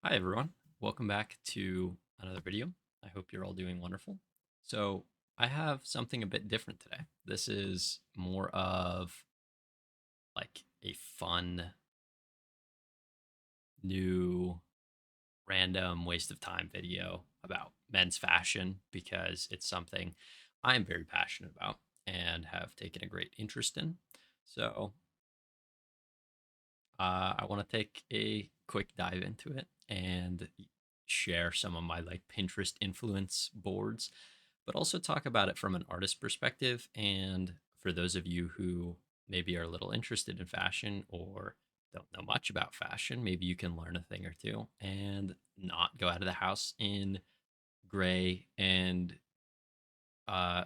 Hi, everyone. Welcome back to another video. I hope you're all doing wonderful. So, I have something a bit different today. This is more of like a fun, new, random waste of time video about men's fashion because it's something I'm very passionate about and have taken a great interest in. So, I want to take a quick dive into it and share some of my like Pinterest influence boards, but also talk about it from an artist perspective. And for those of you who maybe are a little interested in fashion or don't know much about fashion, maybe you can learn a thing or two and not go out of the house in gray and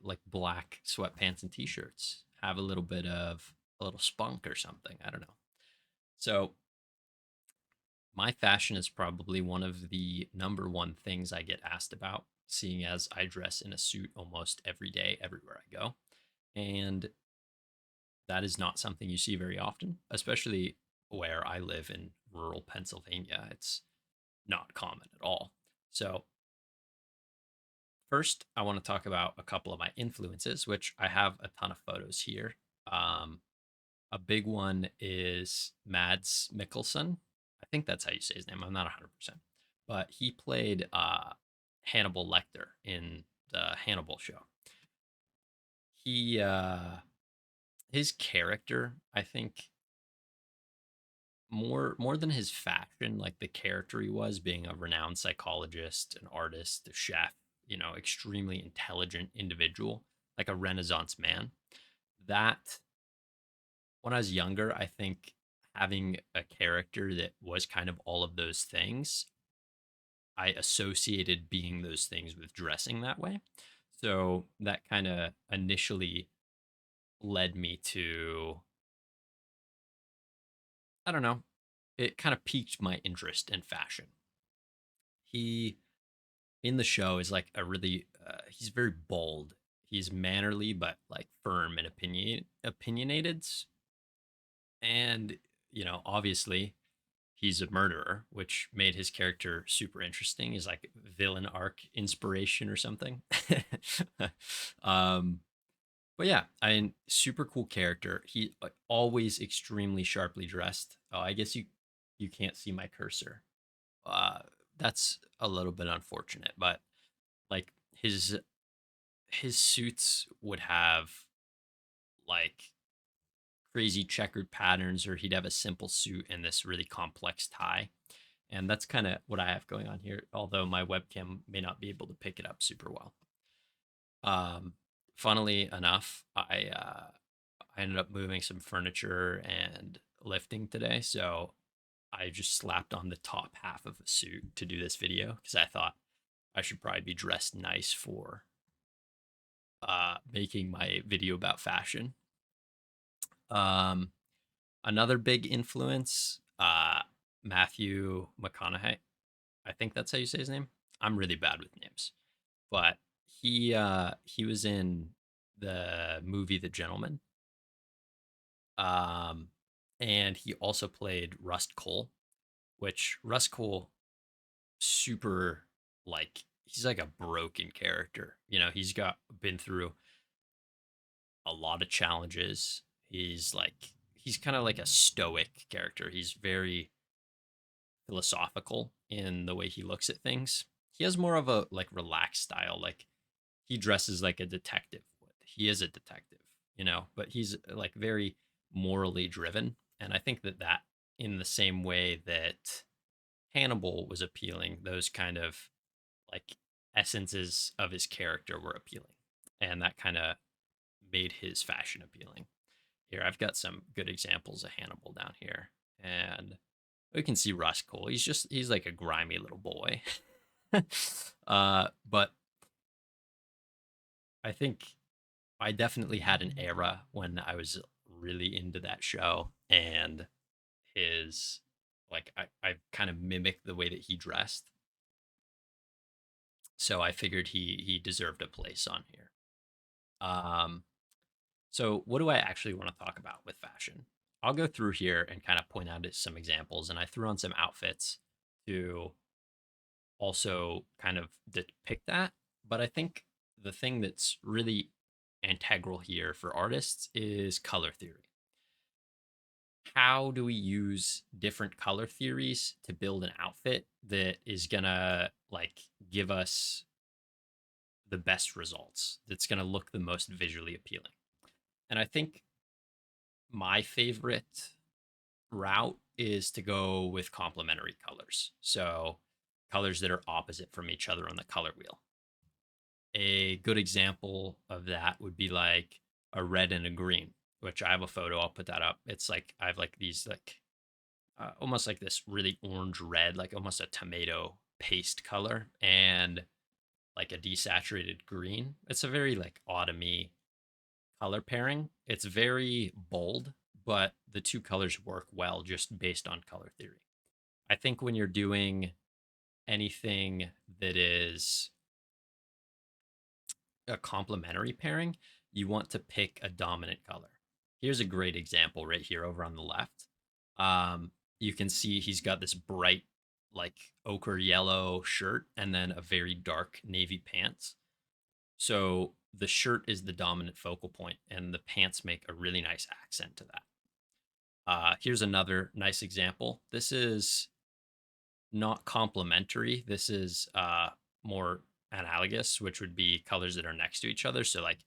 like black sweatpants and t-shirts. Have a little bit of a little spunk or something. I don't know. So my fashion is probably one of the number one things I get asked about, seeing as I dress in a suit almost every day, everywhere I go. And that is not something you see very often, especially where I live in rural Pennsylvania. It's not common at all. So, first, I want to talk about a couple of my influences, which I have a ton of photos here. Um, a big one is Mads Mikkelsen. I think that's how you say his name. I'm not 100%. But he played Hannibal Lecter in the Hannibal show. He his character, I think more than his fashion, like the character he was being a renowned psychologist, an artist, a chef, extremely intelligent individual, like a renaissance man. That when I was younger, I think having a character that was kind of all of those things, I associated being those things with dressing that way. So that kind of initially led me to, I don't know, it kind of piqued my interest in fashion. He in the show is like a really, he's very bold. He's mannerly, but like firm and opinionated. And, obviously he's a murderer, which made his character super interesting. He's like villain arc inspiration or something. um, but yeah, I mean, super cool character. He always extremely sharply dressed. Oh, I guess you can't see my cursor. Uh, that's a little bit unfortunate, but like his suits would have like crazy checkered patterns, or he'd have a simple suit and this really complex tie. And that's kind of what I have going on here, although my webcam may not be able to pick it up super well. Um, Funnily enough, I ended up moving some furniture and lifting today, so I just slapped on the top half of a suit to do this video because I thought I should probably be dressed nice for making my video about fashion. Um, Another big influence, Matthew McConaughey. I think that's how you say his name. I'm really bad with names, but he was in the movie The Gentleman, um, and he also played Rust Cole, which Rust Cole super like he's like a broken character. He's got been through a lot of challenges. He's kind of like a stoic character. He's very philosophical in the way he looks at things. He has more of a like relaxed style. Like he dresses like a detective would. He is a detective, but he's like very morally driven. And I think that in the same way that Hannibal was appealing, those kind of like essences of his character were appealing. And that kind of made his fashion appealing. Here, I've got some good examples of Hannibal down here. And we can see Russ Cole. He's like a grimy little boy. But I think I definitely had an era when I was really into that show, and his I kind of mimicked the way that he dressed. So I figured he deserved a place on here. Um so what do I actually want to talk about with fashion? I'll go through here and kind of point out some examples, and I threw on some outfits to also kind of depict that. But I think the thing that's really integral here for artists is color theory. How do we use different color theories to build an outfit that is gonna like give us the best results, that's gonna look the most visually appealing? And I think my favorite route is to go with complementary colors. So colors that are opposite from each other on the color wheel. A good example of that would be like a red and a green, which I have a photo. I'll put that up. It's like I have like these like almost like this really orange red, like almost a tomato paste color, and like a desaturated green. It's a very like autumny color pairing. It's very bold, but the two colors work well just based on color theory. I think when you're doing anything that is a complementary pairing, you want to pick a dominant color. Here's a great example right here over on the left. You can see he's got this bright, like ochre yellow shirt and then a very dark navy pants. So the shirt is the dominant focal point, and the pants make a really nice accent to that. Here's another nice example. This is not complementary. This is more analogous, which would be colors that are next to each other. So like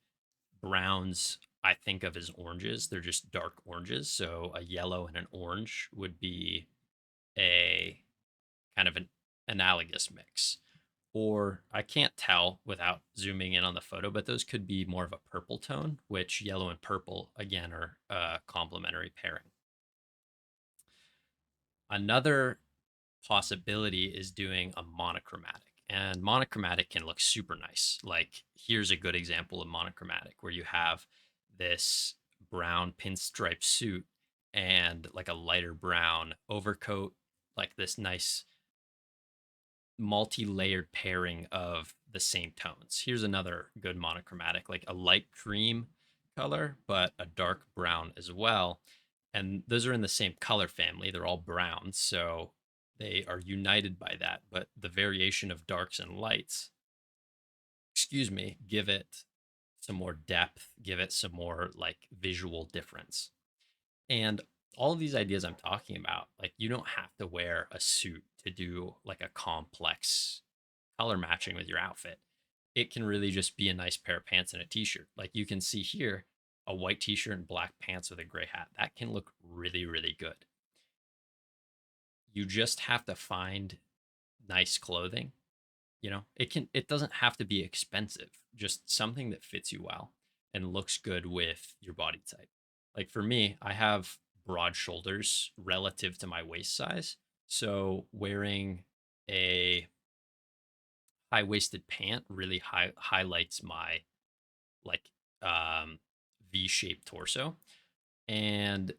browns, I think of as oranges. They're just dark oranges. So a yellow and an orange would be a kind of an analogous mix. Or I can't tell without zooming in on the photo, but those could be more of a purple tone, which yellow and purple again are a complementary pairing. Another possibility is doing a monochromatic, and monochromatic can look super nice. Like here's a good example of monochromatic where you have this brown pinstripe suit and like a lighter brown overcoat, like this nice multi-layered pairing of the same tones. Here's another good monochromatic, like a light cream color but a dark brown as well, and those are in the same color family. They're all browns, so they are united by that, but the variation of darks and lights, excuse me, give it some more depth, give it some more like visual difference. And all of these ideas I'm talking about, like you don't have to wear a suit to do like a complex color matching with your outfit. It can really just be a nice pair of pants and a t-shirt. Like you can see here, a white t-shirt and black pants with a gray hat. That can look really, really good. You just have to find nice clothing. It doesn't have to be expensive, just something that fits you well and looks good with your body type. Like for me, I have broad shoulders relative to my waist size. So wearing a high-waisted pant really highlights my like um V-shaped torso. And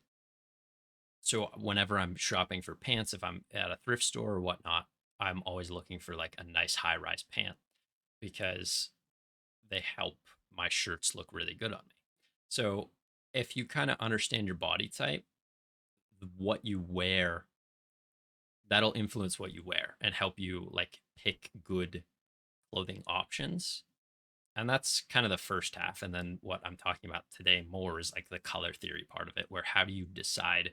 so whenever I'm shopping for pants, if I'm at a thrift store or whatnot, I'm always looking for like a nice high-rise pant because they help my shirts look really good on me. So if you kind of understand your body type, what you wear, that'll influence what you wear and help you like pick good clothing options. And that's kind of the first half. And then what I'm talking about today more is like the color theory part of it, where how do you decide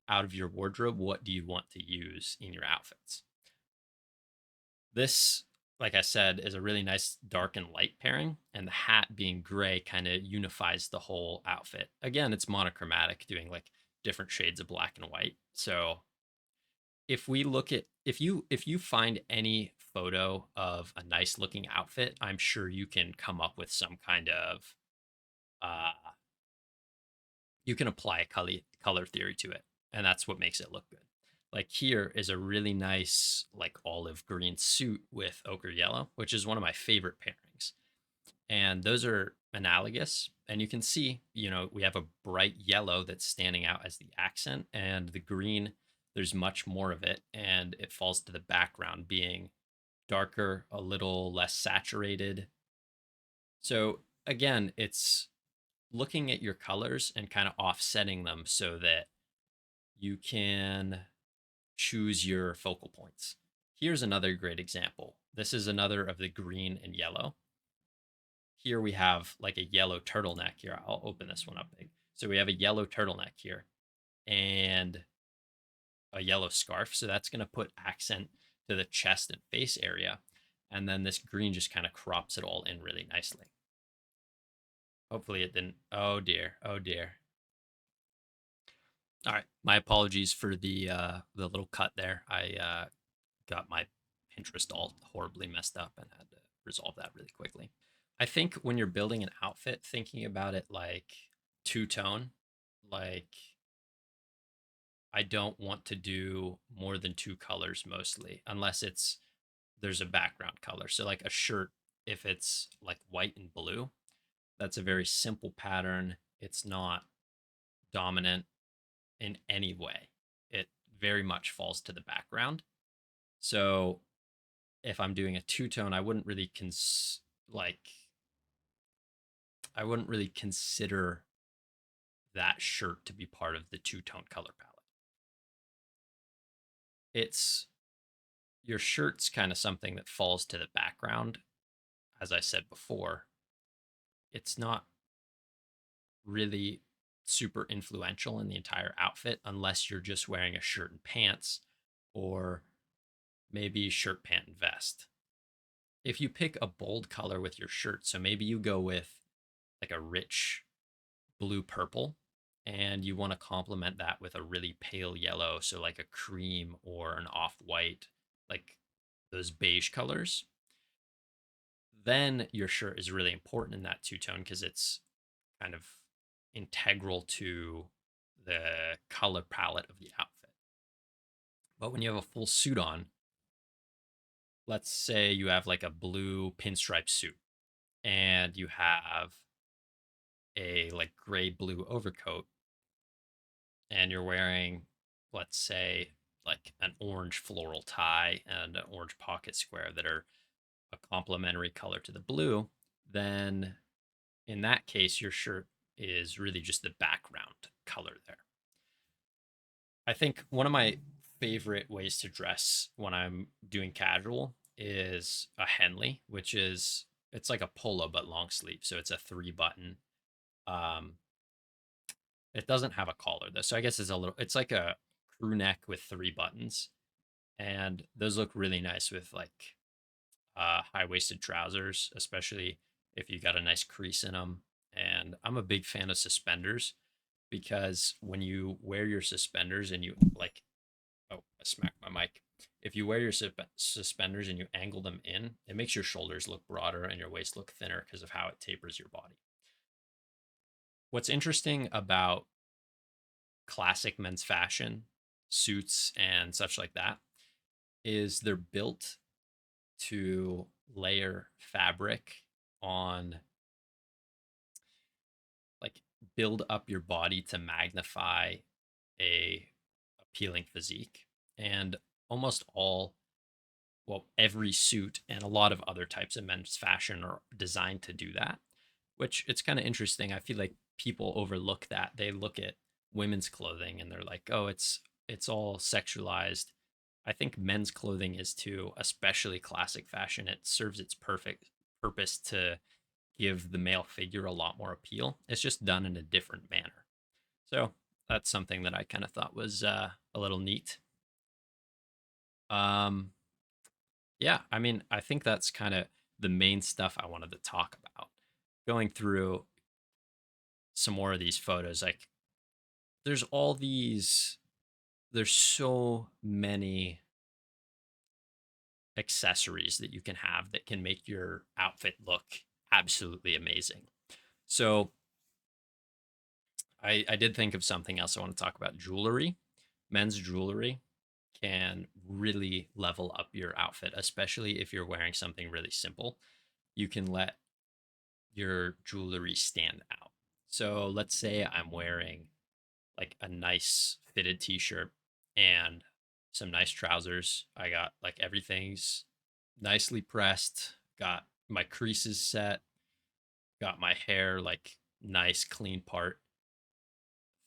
out of your wardrobe, what do you want to use in your outfits? This, like I said, is a really nice dark and light pairing, and the hat being gray kind of unifies the whole outfit. Again, it's monochromatic, doing like different shades of black and white. So if we look at if you find any photo of a nice looking outfit, I'm sure you can come up with some kind of uh you can apply a color theory to it, and that's what makes it look good. Like here is a really nice like olive green suit with ochre yellow, which is one of my favorite pairings. And those are analogous, and you can see, we have a bright yellow that's standing out as the accent, and the green, there's much more of it, and it falls to the background being darker, a little less saturated. So again, it's looking at your colors and kind of offsetting them so that you can choose your focal points. Here's another great example. This is another of the green and yellow. Here we have like a yellow turtleneck here. I'll open this one up big. So we have a yellow turtleneck here and a yellow scarf. So that's going to put accent to the chest and face area. And then this green just kind of crops it all in really nicely. Hopefully it didn't. Oh dear. Oh dear. All right. My apologies for the little cut there. I got my Pinterest all horribly messed up and had to resolve that really quickly. I think when you're building an outfit, thinking about it like two tone, like I don't want to do more than two colors mostly, unless there's a background color. So like a shirt, if it's like white and blue, that's a very simple pattern. It's not dominant in any way. It very much falls to the background. So if I'm doing a two tone, like I wouldn't really consider that shirt to be part of the two tone color palette. It's your shirt's kind of something that falls to the background. As I said before, it's not really super influential in the entire outfit unless you're just wearing a shirt and pants or maybe shirt, pant, and vest. If you pick a bold color with your shirt, so maybe you go with like a rich blue purple and you want to complement that with a really pale yellow, so like a cream or an off white, like those beige colors, then your shirt is really important in that two tone because it's kind of integral to the color palette of the outfit. But when you have a full suit on, let's say you have like a blue pinstripe suit and you have a like gray blue overcoat and you're wearing, let's say, like an orange floral tie and an orange pocket square that are a complementary color to the blue, then in that case, your shirt is really just the background color there. I think one of my favorite ways to dress when I'm doing casual is a Henley, which is it's like a polo but long sleeve. So it's a 3 button. Um, it doesn't have a collar though, so I guess it's like a crew neck with 3 buttons, and those look really nice with like high waisted trousers, especially if you got a nice crease in them. And I'm a big fan of suspenders because when you wear your suspenders and you like, oh, I smacked my mic. If you wear your suspenders and you angle them in, it makes your shoulders look broader and your waist look thinner because of how it tapers your body. What's interesting about classic men's fashion, suits, and such like that is they're built to layer fabric on, like, build up your body to magnify a appealing physique. And almost all, well, every suit and a lot of other types of men's fashion are designed to do that, which it's kind of interesting. I feel like people overlook that. They look at women's clothing and they're like, "Oh, it's all sexualized." I think men's clothing is too, especially classic fashion. It serves its perfect purpose to give the male figure a lot more appeal. It's just done in a different manner. So that's something that I kind of thought was a little neat. Um, yeah, I mean, I think that's kind of the main stuff I wanted to talk about. Going through some more of these photos, like there's all these, there's so many accessories that you can have that can make your outfit look absolutely amazing. So I did think of something else I want to talk about. Jewelry. Men's jewelry can really level up your outfit, especially if you're wearing something really simple. You can let your jewelry stand out. So let's say I'm wearing like a nice fitted t-shirt and some nice trousers. I got like everything's nicely pressed, got my creases set, got my hair like nice clean part.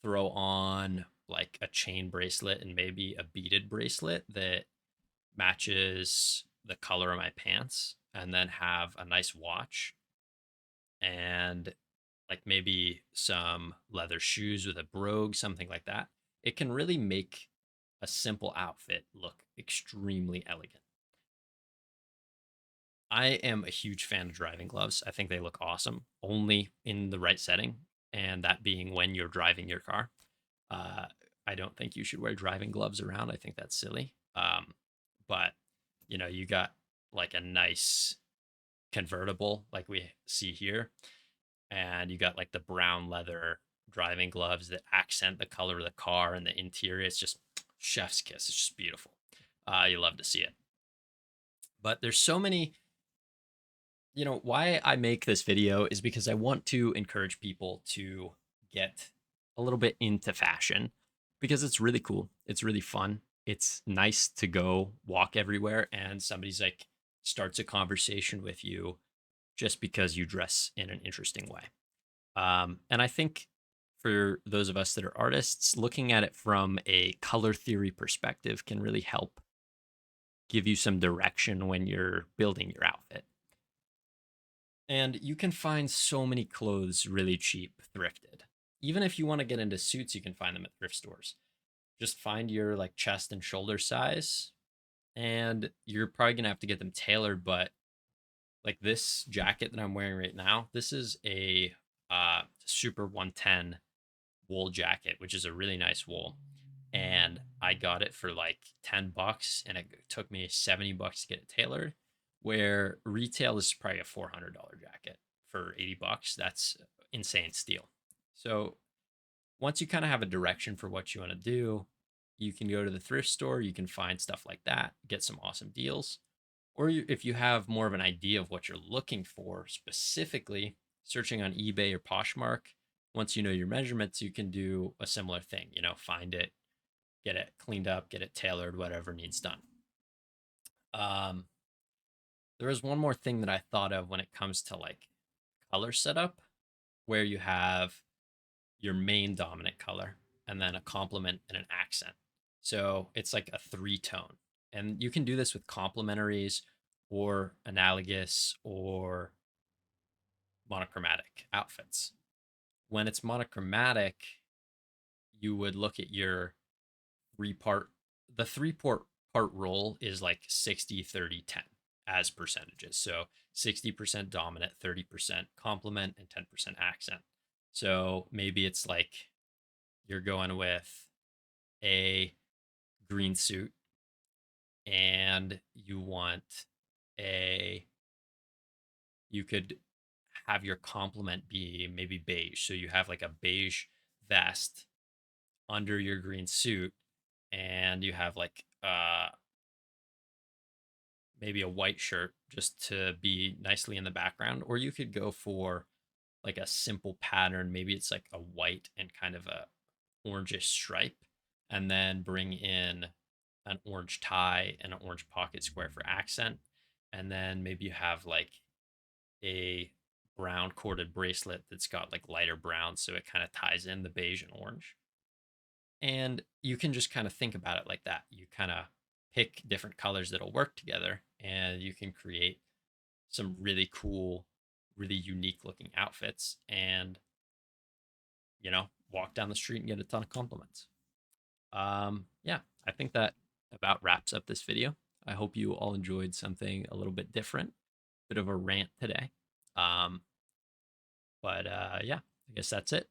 Throw on like a chain bracelet and maybe a beaded bracelet that matches the color of my pants, and then have a nice watch and like maybe some leather shoes with a brogue, something like that, it can really make a simple outfit look extremely elegant. I am a huge fan of driving gloves. I think they look awesome only in the right setting, and that being when you're driving your car. Uh, I don't think you should wear driving gloves around. I think that's silly. But you got like a nice convertible like we see here, and you got like the brown leather driving gloves that accent the color of the car and the interior. It's just chef's kiss. It's just beautiful. You love to see it. But there's so many. Why I make this video is because I want to encourage people to get a little bit into fashion because it's really cool. It's really fun. It's nice to go walk everywhere and somebody's like starts a conversation with you just because you dress in an interesting way. And I think for those of us that are artists, looking at it from a color theory perspective can really help give you some direction when you're building your outfit. And you can find so many clothes really cheap, thrifted. Even if you want to get into suits, you can find them at thrift stores. Just find your like chest and shoulder size, and you're probably gonna have to get them tailored. But like this jacket that I'm wearing right now, this is a Super 110 wool jacket, which is a really nice wool. And I got it for like $10 and it took me $70 to get it tailored. Where retail is probably a $400 jacket for $80. That's insane steal. So once you kind of have a direction for what you want to do, you can go to the thrift store, you can find stuff like that, get some awesome deals. Or if you have more of an idea of what you're looking for specifically, searching on eBay or Poshmark, once you know your measurements, you can do a similar thing, find it, get it cleaned up, get it tailored, whatever needs done. Um, there is one more thing that I thought of when it comes to like color setup, where you have your main dominant color and then a complement and an accent. So it's like a three tone. And you can do this with complementaries or analogous or monochromatic outfits. When it's monochromatic, you would look at your the three part role is like 60-30-10 as percentages. So 60% dominant, 30% complement, and 10% accent. So maybe it's like you're going with a green suit and you could have your complement be maybe beige. So you have like a beige vest under your green suit, and you have like maybe a white shirt just to be nicely in the background. Or you could go for like a simple pattern. Maybe it's like a white and kind of a orangish stripe, and then bring in an orange tie and an orange pocket square for accent. And then maybe you have like a brown corded bracelet that's got like lighter brown, so it kind of ties in the beige and orange. And you can just kind of think about it like that. You kind of pick different colors that'll work together, and you can create some really cool, really unique looking outfits and, walk down the street and get a ton of compliments. Yeah, I think that about wraps up this video. I hope you all enjoyed something a little bit different, bit of a rant today. Um, but yeah, I guess that's it.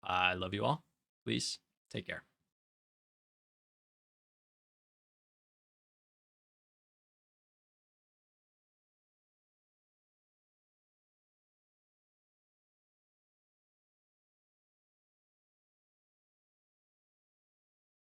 I love you all. Please take care.